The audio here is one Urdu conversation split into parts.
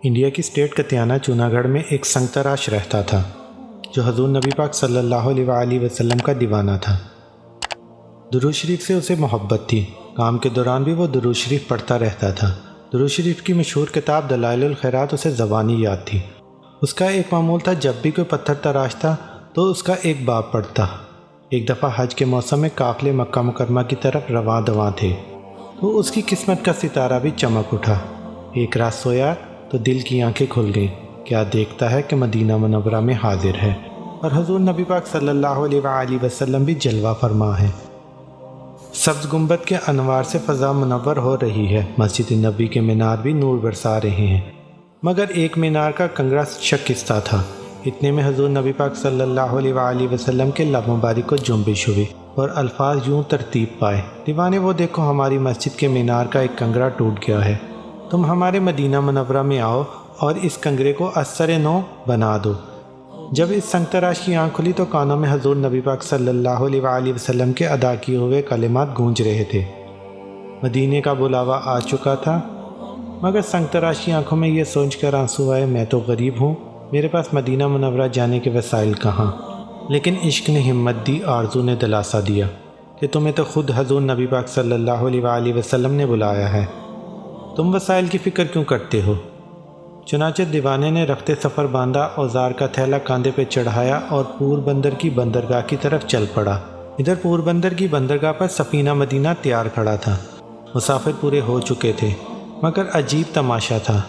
انڈیا کی اسٹیٹ کتیانہ چونا گڑھ میں ایک سنگ تراش رہتا تھا جو حضور نبی پاک صلی اللہ علیہ وآلہ وسلم کا دیوانہ تھا۔ درود شریف سے اسے محبت تھی۔ کام کے دوران بھی وہ درود شریف پڑھتا رہتا تھا۔ درود شریف کی مشہور کتاب دلائل الخیرات اسے زبانی یاد تھی۔ اس کا ایک معمول تھا، جب بھی کوئی پتھر تراشتا تو اس کا ایک باب پڑھتا۔ ایک دفعہ حج کے موسم میں قافلے مکہ مکرمہ کی طرف رواں دواں تھے تو اس کی قسمت کا ستارہ بھی چمک اٹھا۔ ایک رات سویا تو دل کی آنکھیں کھل گئیں۔ کیا دیکھتا ہے کہ مدینہ منورہ میں حاضر ہے اور حضور نبی پاک صلی اللہ علیہ وآلہ وسلم بھی جلوہ فرما ہے۔ سبز گنبد کے انوار سے فضا منور ہو رہی ہے۔ مسجد نبی کے مینار بھی نور برسا رہے ہیں، مگر ایک مینار کا کنگرا شکستہ تھا۔ اتنے میں حضور نبی پاک صلی اللہ علیہ وآلہ وسلم کے لب مبارک کو جنبش ہوئی اور الفاظ یوں ترتیب پائے: دیوانے وہ دیکھو، ہماری مسجد کے مینار کا ایک کنگرا ٹوٹ گیا ہے، تم ہمارے مدینہ منورہ میں آؤ اور اس کنگرے کو اثر نو بنا دو۔ جب اس سنگ تراش کی آنکھ کھلی تو کانوں میں حضور نبی پاک صلی اللہ علیہ وآلہ وسلم کے ادا کیے ہوئے کلمات گونج رہے تھے۔ مدینے کا بلاوا آ چکا تھا، مگر سنگ تراش کی آنکھوں میں یہ سوچ کر آنسو آئے: میں تو غریب ہوں، میرے پاس مدینہ منورہ جانے کے وسائل کہاں؟ لیکن عشق نے ہمت دی، آرزو نے دلاسا دیا کہ تمہیں تو خود حضور نبی پاک صلی اللہ علیہ وآلہ وسلم نے بلایا ہے، تم وسائل کی فکر کیوں کرتے ہو؟ چنانچہ دیوانے نے رخت سفر باندھا، اوزار کا تھیلا کاندھے پہ چڑھایا اور پور بندر کی بندرگاہ کی طرف چل پڑا۔ ادھر پور بندر کی بندرگاہ پر سفینہ مدینہ تیار کھڑا تھا۔ مسافر پورے ہو چکے تھے، مگر عجیب تماشا تھا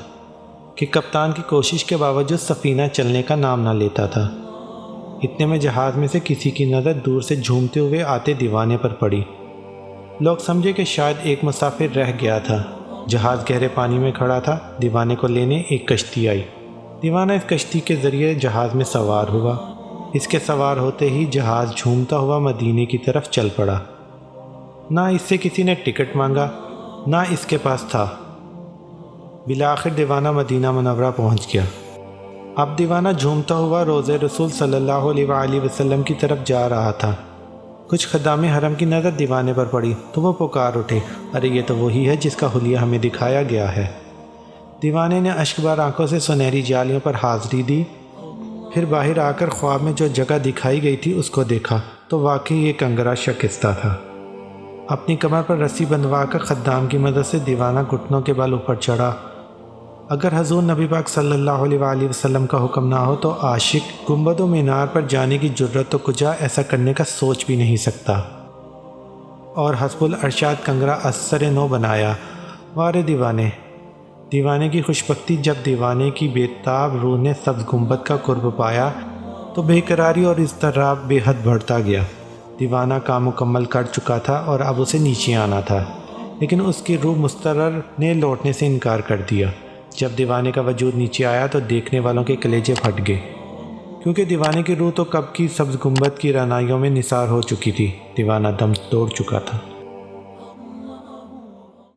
کہ کپتان کی کوشش کے باوجود سفینہ چلنے کا نام نہ لیتا تھا۔ اتنے میں جہاز میں سے کسی کی نظر دور سے جھومتے ہوئے آتے دیوانے پر پڑی۔ لوگ سمجھے کہ شاید ایک مسافر رہ گیا تھا۔ جہاز گہرے پانی میں کھڑا تھا۔ دیوانے کو لینے ایک کشتی آئی۔ دیوانہ اس کشتی کے ذریعے جہاز میں سوار ہوا۔ اس کے سوار ہوتے ہی جہاز جھومتا ہوا مدینے کی طرف چل پڑا۔ نہ اس سے کسی نے ٹکٹ مانگا، نہ اس کے پاس تھا۔ بالآخر دیوانہ مدینہ منورہ پہنچ گیا۔ اب دیوانہ جھومتا ہوا روضہ رسول صلی اللہ علیہ وآلہ وسلم کی طرف جا رہا تھا۔ کچھ خدام حرم کی نظر دیوانے پر پڑی تو وہ پکار اٹھے: ارے یہ تو وہی ہے جس کا حلیہ ہمیں دکھایا گیا ہے۔ دیوانے نے اشکبار آنکھوں سے سنہری جالیوں پر حاضری دی، پھر باہر آ کر خواب میں جو جگہ دکھائی گئی تھی اس کو دیکھا تو واقعی یہ کنگرا شکستہ تھا۔ اپنی کمر پر رسی بندھوا کر خدام کی مدد سے دیوانہ گھٹنوں کے بل اوپر چڑھا۔ اگر حضور نبی پاک صلی اللہ علیہ وآلہ وسلم کا حکم نہ ہو تو عاشق گنبد و مینار پر جانے کی جرت تو کجا ایسا کرنے کا سوچ بھی نہیں سکتا۔ اور حسب الارشاد کنگرا اثر نو بنایا۔ وارے دیوانے! دیوانے کی خوش بختی! جب دیوانے کی بےتاب روح نے سبز گنبد کا قرب پایا تو بے قراری اور اضطراب بے حد بڑھتا گیا۔ دیوانہ کام مکمل کر چکا تھا اور اب اسے نیچے آنا تھا، لیکن اس کی روح مستقر نے لوٹنے سے انکار کر دیا۔ جب دیوانے کا وجود نیچے آیا تو دیکھنے والوں کے کلیجے پھٹ گئے، کیونکہ دیوانے کی روح تو کب کی سبز گنبد کی رعنائیوں میں نثار ہو چکی تھی۔ دیوانہ دم توڑ چکا تھا۔